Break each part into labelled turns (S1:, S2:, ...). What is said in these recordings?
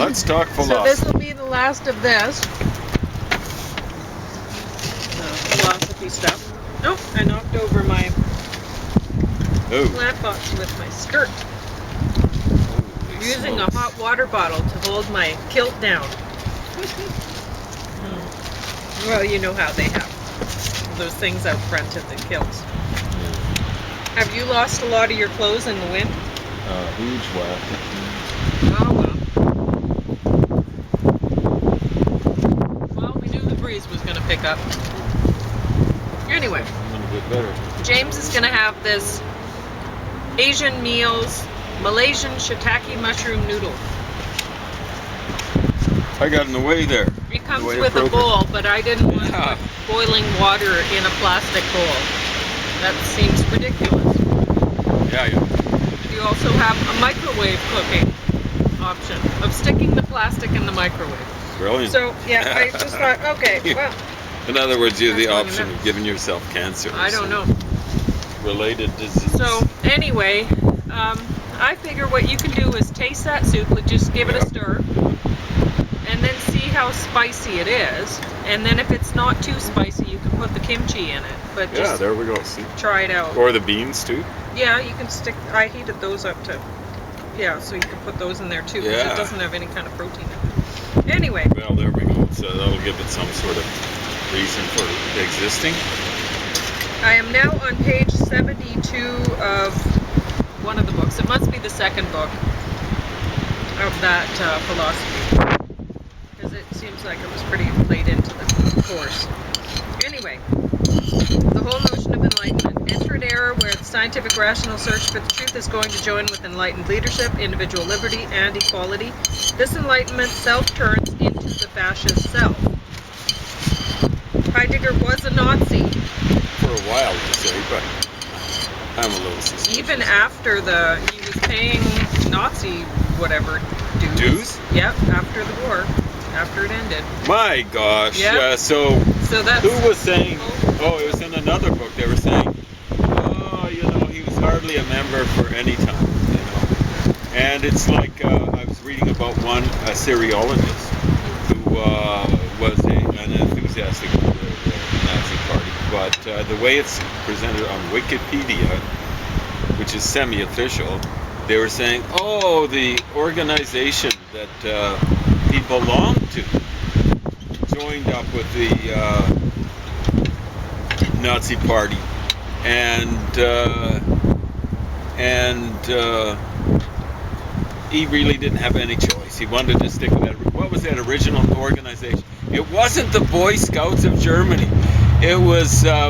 S1: Let's talk philosophy.
S2: So this will be the last of this. Philosophy stuff. Oh, I knocked over my plant box with my skirt. I'm using a hot water bottle to hold my kilt down. Well, you know how they have those things out front of the kilts. Have you lost a lot of your clothes in the wind?
S1: Huge whack.
S2: Oh, well. Well, we knew the breeze was going to pick up. Anyway,
S1: A little bit better.
S2: James is going to have this Asian meals Malaysian shiitake mushroom noodle.
S1: I got in the way there.
S2: It comes with a bowl, but I didn't want to put boiling water in a plastic bowl. That seems ridiculous.
S1: Yeah.
S2: You also have a microwave cooking option of sticking the plastic in the microwave.
S1: Brilliant.
S2: So, yeah, I just thought, okay, well.
S1: In other words, you have the option of giving yourself cancer.
S2: I don't know.
S1: Related disease.
S2: So, anyway, I figure what you can do is taste that soup, just give it a stir, and then see how spicy it is. And then if it's not too spicy, you can put the kimchi in it. But just
S1: there we go. See?
S2: Try it out.
S1: Or the beans too.
S2: Yeah, you can stick. I heated those up to. Yeah, so you can put those in there too, because it doesn't have any kind of protein in it. Anyway.
S1: Well, there we go. So that'll give it some sort of reason for existing.
S2: I am now on page 72 of one of the books. It must be the second book of that philosophy, because it seems like it was pretty late into the course. Anyway, the whole notion of enlightenment. Enter an era where the scientific rational search for the truth is going to join with enlightened leadership, individual liberty, and equality. This enlightenment self turns into the fascist self. Heidegger was a Nazi.
S1: For a while, you say, but I'm a little suspicious.
S2: Even after he was paying Nazi whatever
S1: dues?
S2: Yep, after the war, after it ended.
S1: My gosh.
S2: Yep.
S1: Yeah. So
S2: that's
S1: who was saying? Oh, it was in another book. They were saying, he was hardly a member for any time. And it's like I was reading about a Syriologist who was an enthusiastic of the Nazi Party, but the way it's presented on Wikipedia, which is semi-official, they were saying, the organization that he belonged to joined up with the Nazi Party, and he really didn't have any choice. He wanted to stick with that. What was that original organization? It wasn't the Boy Scouts of Germany. It was, the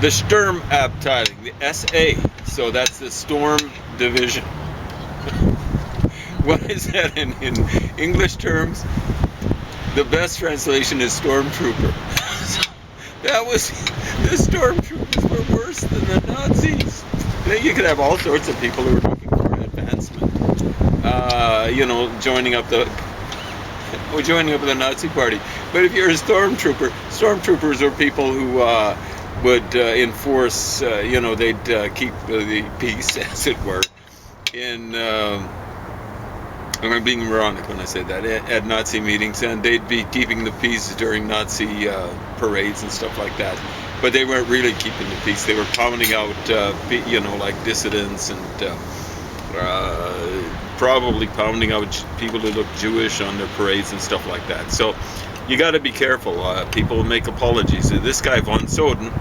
S1: Sturmabteilung, the SA. So that's the Storm Division. What is that in English terms? The best translation is Stormtrooper. The Stormtroopers were worse than the Nazis. You could have all sorts of people who were looking for an advancement. Joining up with the Nazi Party. But if you're a stormtrooper, stormtroopers are people who would enforce, they'd keep the peace, as it were. I'm being ironic when I say that, at Nazi meetings, and they'd be keeping the peace during Nazi parades and stuff like that. But they weren't really keeping the peace. They were pounding out, like dissidents and probably pounding out people who look Jewish on their parades and stuff like that. So you got to be careful. People make apologies. This guy von Soden,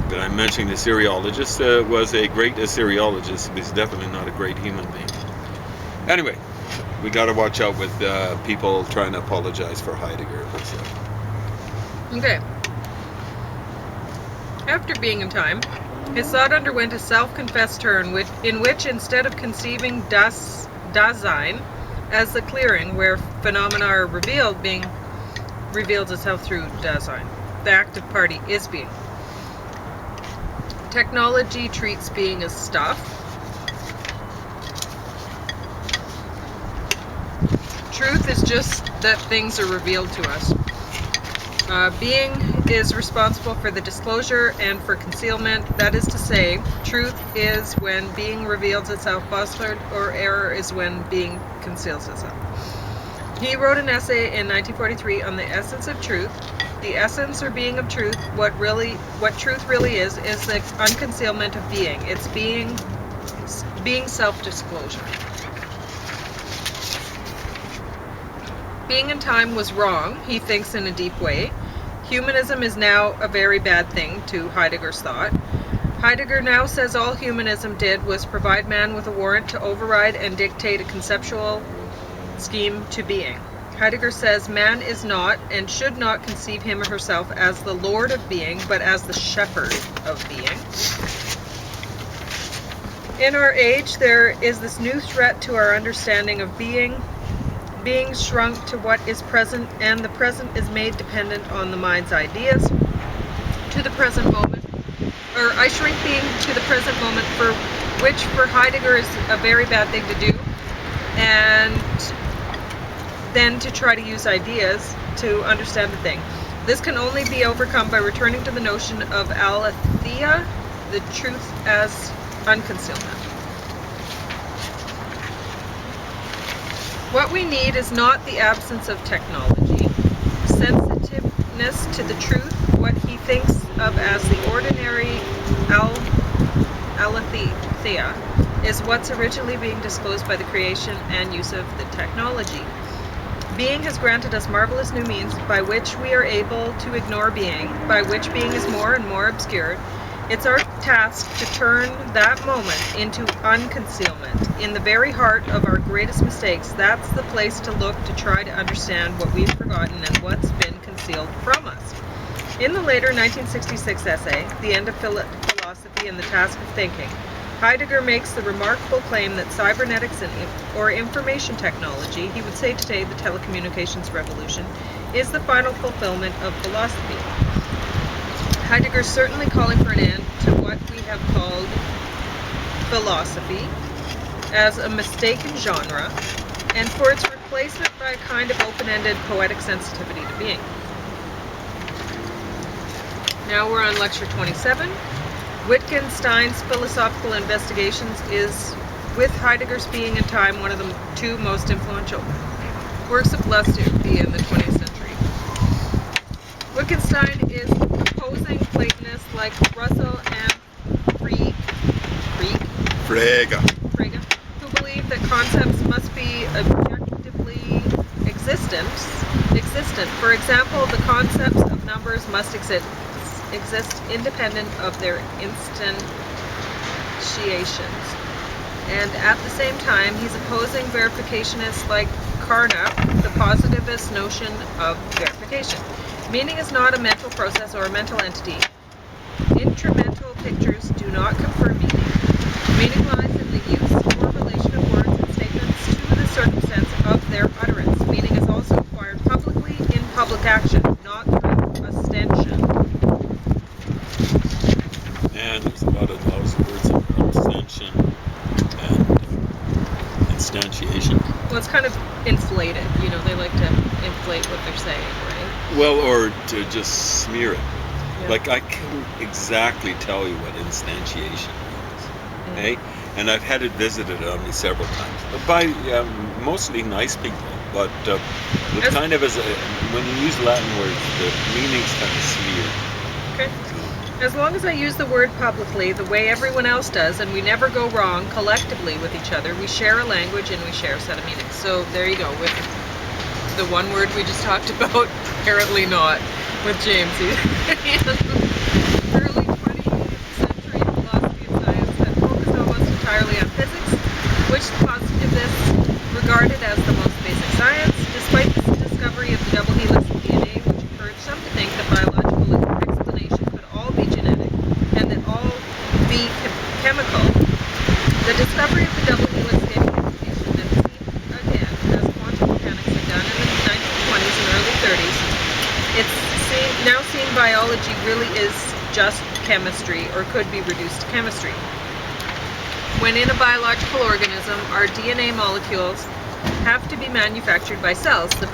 S1: that I'm mentioning, the Assyriologist, was a great Assyriologist, but he's definitely not a great human being. Anyway, we got to watch out with people trying to apologize for Heidegger.
S2: Okay. After being in time, his thought underwent a self-confessed turn in which, instead of conceiving das Dasein as the clearing where phenomena are revealed, being revealed itself through Dasein. The active party is being. Technology treats being as stuff. Truth is just that things are revealed to us. Being is responsible for the disclosure and for concealment. That is to say, truth is when being reveals itself, falsehood or error is when being conceals itself. He wrote an essay in 1943 on the essence of truth. The essence or being of truth, what truth really is the unconcealment of being. It's being self-disclosure. Being in time was wrong, he thinks in a deep way. Humanism is now a very bad thing, to Heidegger's thought. Heidegger now says all humanism did was provide man with a warrant to override and dictate a conceptual scheme to being. Heidegger says man is not and should not conceive him or herself as the lord of being, but as the shepherd of being. In our age, there is this new threat to our understanding of being shrunk to what is present, and the present is made dependent on the mind's ideas to the present moment. Or I shrink being to the present moment, which for Heidegger is a very bad thing to do, and then to try to use ideas to understand the thing. This can only be overcome by returning to the notion of aletheia, the truth as unconcealment. What we need is not the absence of technology. Sensitiveness to the truth, what he thinks of as the ordinary aletheia, is what's originally being disclosed by the creation and use of the technology. Being has granted us marvelous new means by which we are able to ignore being, by which being is more and more obscured. It's our task to turn that moment into unconcealment. In the very heart of our greatest mistakes, that's the place to look to try to understand what we've forgotten and what's been concealed from us. In the later 1966 essay, The End of Philosophy and the Task of Thinking, Heidegger makes the remarkable claim that cybernetics or information technology, he would say today the telecommunications revolution, is the final fulfillment of philosophy. Heidegger is certainly calling for an end to what we have called philosophy as a mistaken genre, and for its replacement by a kind of open-ended poetic sensitivity to being. Now we're on lecture 27. Wittgenstein's philosophical investigations is, with Heidegger's Being and Time, one of the two most influential works of philosophy in the 20th century. Wittgenstein is opposing Platonists like Russell and Frege, who believe that concepts must be objectively existent. For example, the concepts of numbers must exist independent of their instantiations. And at the same time, he's opposing verificationists like Carnap, the positivist notion of verification. Meaning is not a mental process or a mental entity. Intramental pictures do not confer meaning. Meaning lies in the use or relation of words and statements to the circumstance of their utterance. Meaning is also acquired publicly in public action, not through ostension.
S1: And there's a lot of those words of ostension and instantiation.
S2: Well, it's kind of inflated. You know, they like to inflate what they're saying, right?
S1: Well, or to just smear it.
S2: Yeah.
S1: Like, I can't exactly tell you what instantiation is. Okay? And I've had it visited on me several times. By mostly nice people. But it kind of is, when you use Latin words, the meaning's kind of smeared.
S2: Okay. As long as I use the word publicly the way everyone else does, and we never go wrong collectively with each other, we share a language and we share a set of meanings. So there you go, with the one word we just talked about, apparently not, with James. Early 20th century philosophy of science had focused almost entirely on physics, which the positivists regarded as the most basic science, despite the discovery of the double helix of DNA, which encouraged some to think that biological explanation could all be genetic and that all be chemical. The discovery of the double helix gave an indication that again, as quantum mechanics had done in the 1920s and early 30s, it's now seen biology really is just chemistry, or could be reduced to chemistry. When in a biological organism, our DNA molecules have to be manufactured by cells. The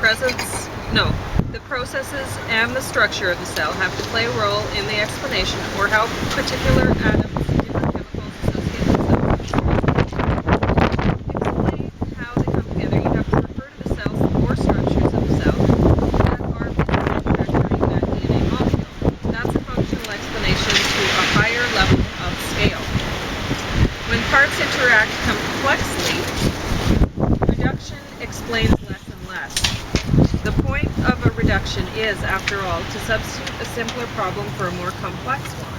S2: the processes and the structure of the cell have to play a role in the explanation or how particular atoms, different chemicals associated with them. Explain how they come together. You have to refer to the cells or structures of the cell that are manufacturing that DNA molecule. That's a functional explanation to a higher level of scale. When parts interact complexly, reduction explains less and less. The point of a reduction is, after all, to substitute a simpler problem for a more complex one.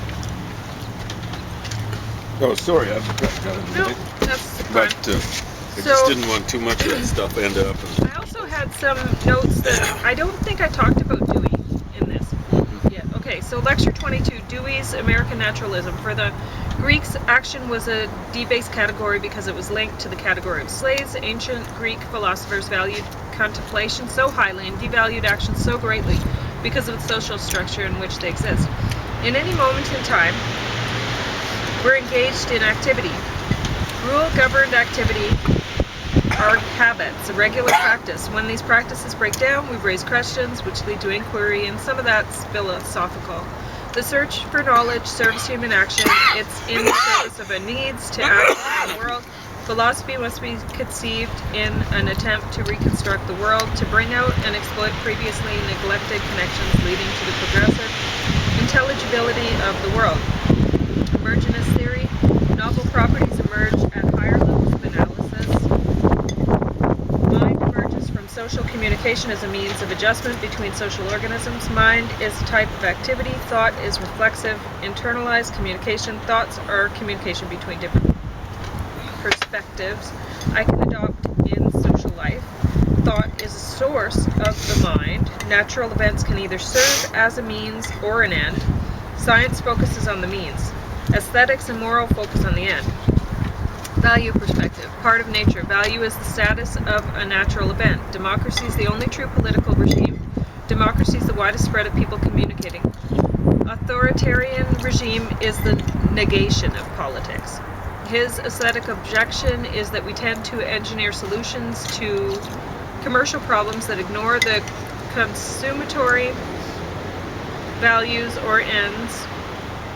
S1: Oh, sorry, I've got a
S2: No,
S1: minute.
S2: that's fine.
S1: But I just didn't want too much of that stuff end up.
S2: I also had some notes that I don't think I talked about Dewey in this yet. Okay, so lecture 22, Dewey's American Naturalism. For the Greeks, action was a debased category because it was linked to the category of slaves. Ancient Greek philosophers valued contemplation so highly and devalued action so greatly because of the social structure in which they exist. In any moment in time, we're engaged in activity. Rule-governed activity are habits, a regular practice. When these practices break down, we raise questions which lead to inquiry, and some of that's philosophical. The search for knowledge serves human action. It's in the service of a needs to act in the world. Philosophy must be conceived in an attempt to reconstruct the world, to bring out and exploit previously neglected connections leading to the progressive intelligibility of the world. Emergentist theory, novel properties emerge at higher levels of analysis. Mind emerges from social communication as a means of adjustment between social organisms. Mind is a type of activity. Thought is reflexive, internalized communication. Thoughts are communication between different perspectives I can adopt in social life. Thought is a source of the mind. Natural events can either serve as a means or an end. Science focuses on the means. Aesthetics and moral focus on the end. Value perspective. Part of nature. Value is the status of a natural event. Democracy is the only true political regime. Democracy is the widest spread of people communicating. Authoritarian regime is the negation of politics. His aesthetic objection is that we tend to engineer solutions to commercial problems that ignore the consummatory values or ends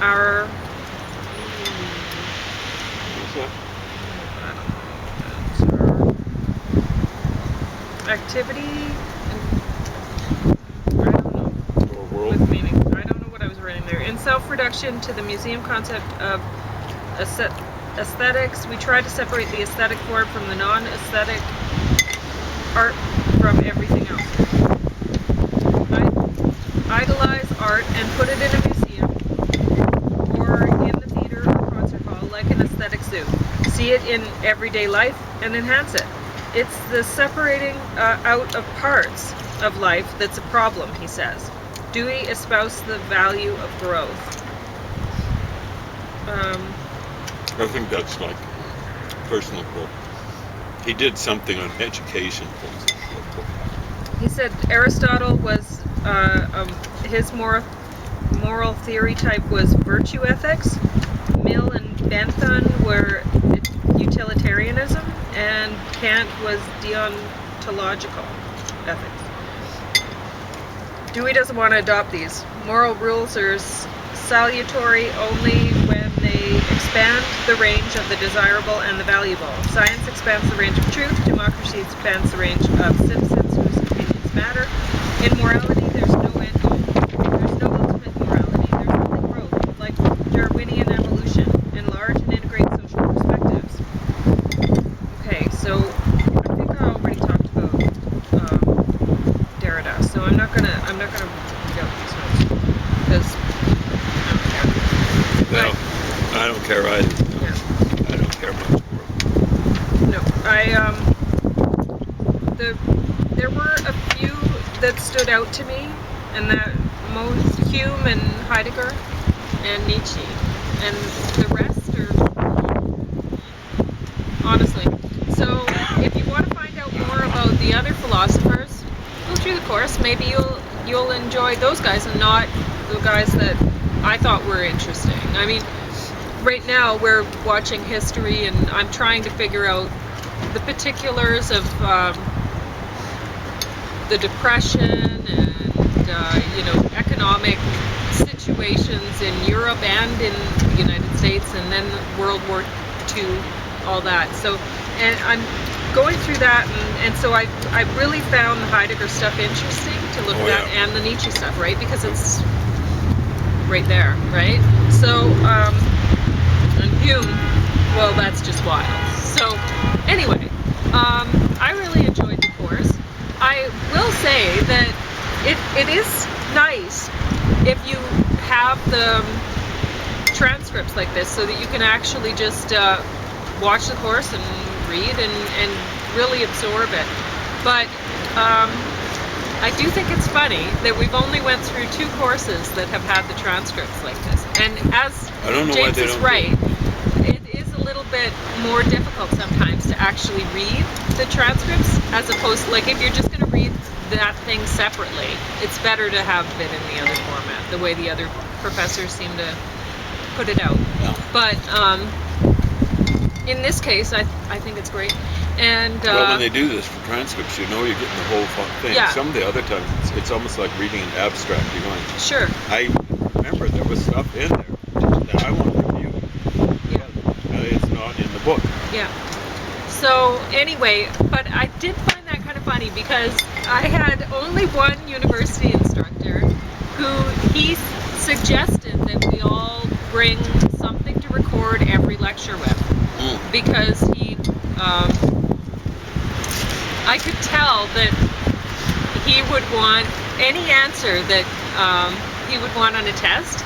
S2: our activity. I don't know. With meaning. I don't know what I was writing there. In self-reduction to the museum concept of aesthetics, we try to separate the aesthetic form from the non-aesthetic art from everything else. Idolize art and put it in a museum or in the theater or concert hall like an aesthetic zoo. See it in everyday life and enhance it. It's the separating out of parts of life that's a problem, he says. Dewey espoused the value of growth.
S1: I think that's like personal growth. He did something on education.
S2: He said Aristotle was his moral theory type was virtue ethics. Mill and Bentham were utilitarianism, and Kant was deontological ethics. Dewey doesn't want to adopt these. Moral rules are salutary only when they expand the range of the desirable and the valuable. Science expands the range of truth. Democracy expands the range of citizens whose opinions matter. In morality, there's no end goal. There's no ultimate morality. There's only growth, like Darwinian evolution. Enlarge and integrate social perspectives. Okay, so I think I already talked about Derrida, so I'm not gonna read out these notes because
S1: well, I don't care either.
S2: Yeah.
S1: I don't care much more.
S2: No, there were a few that stood out to me, and that most Hume and Heidegger and Nietzsche, and the rest are honestly. So if you want to find out more about the other philosophers, go through the course. Maybe you'll enjoy those guys and not the guys that I thought were interesting. I mean, right now we're watching history, and I'm trying to figure out the particulars of the Depression and economic situations in Europe and in the United States, and then World War II, all that. So, and I'm going through that, and so I really found the Heidegger stuff interesting to look at, and the Nietzsche stuff, right? Because it's right there, right? So, and Hume, well, that's just wild. So, anyway, I really enjoyed the course. I will say that it is nice if you have the transcripts like this, so that you can actually just watch the course and read and really absorb it. But I do think it's funny that we've only went through 2 courses that have had the transcripts like this. And as James is right, it is a little bit more difficult sometimes to actually read the transcripts, as opposed to, like, if you're just going to read that thing separately, it's better to have it in the other format, the way the other professors seem to put it out.
S1: Yeah.
S2: But in this case, I think it's great. And
S1: well, when they do this for transcripts, you're getting the whole thing.
S2: Yeah.
S1: Some of the other times, it's almost like reading an abstract. You're going,
S2: sure.
S1: I remember there was stuff in there that I want to review.
S2: Yeah.
S1: It's not in the book.
S2: Yeah. So anyway, but I did find that kind of funny, because I had only one university instructor who he suggested that we all bring something to record every lecture with, because he I could tell that he would want any answer that he would want on a test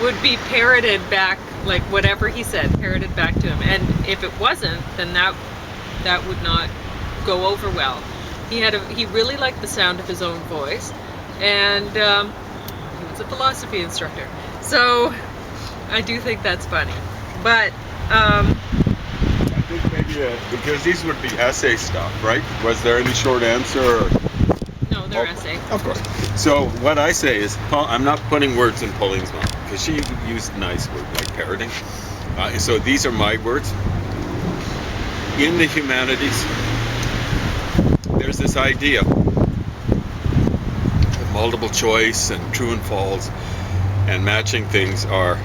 S2: would be parroted back, like whatever he said, parroted back to him. And if it wasn't, then that would not go over well. He really liked the sound of his own voice, and he was a philosophy instructor. So I do think that's funny. But
S1: I think maybe because these would be essay stuff, right? Was there any short answer? Or?
S2: No, they're essay.
S1: Of course. So what I say is, I'm not putting words in Pauline's mouth, because she used nice words like parroting. So these are my words. In the humanities, there's this idea that multiple choice and true and false and matching things are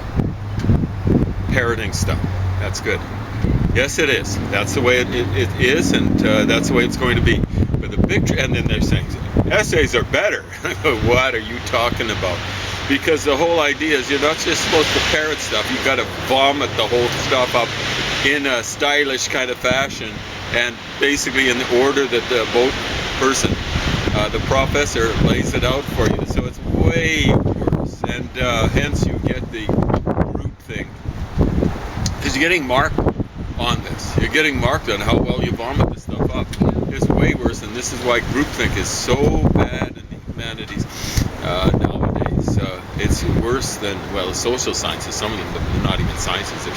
S1: parroting stuff. That's good. Yes, it is. That's the way it is, and that's the way it's going to be. But the big, and then they're saying essays are better. What are you talking about? Because the whole idea is you're not just supposed to parrot stuff. You've got to vomit the whole stuff up in a stylish kind of fashion, and basically in the order that the both person, the professor, lays it out for you. So it's way worse, and hence you get the group thing, because you're getting marked on this. You're getting marked on how well you vomit this stuff up. It's way worse, and this is why groupthink is so bad in the humanities nowadays. It's worse than, well, the social sciences, some of them, but they're not even sciences. They're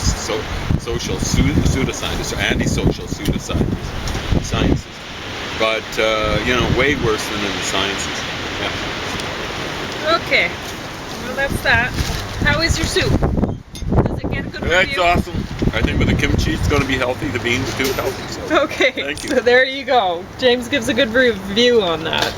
S1: social pseudosciences, or antisocial pseudosciences. But, way worse than in the sciences. Yeah.
S2: Okay. Well, that's that. How is your soup? Does it get a good review?
S1: That's awesome. I think with the kimchi, it's going to be healthy. The beans, too, healthy. So.
S2: Okay.
S1: Thank you.
S2: So there you go. James gives a good review on that.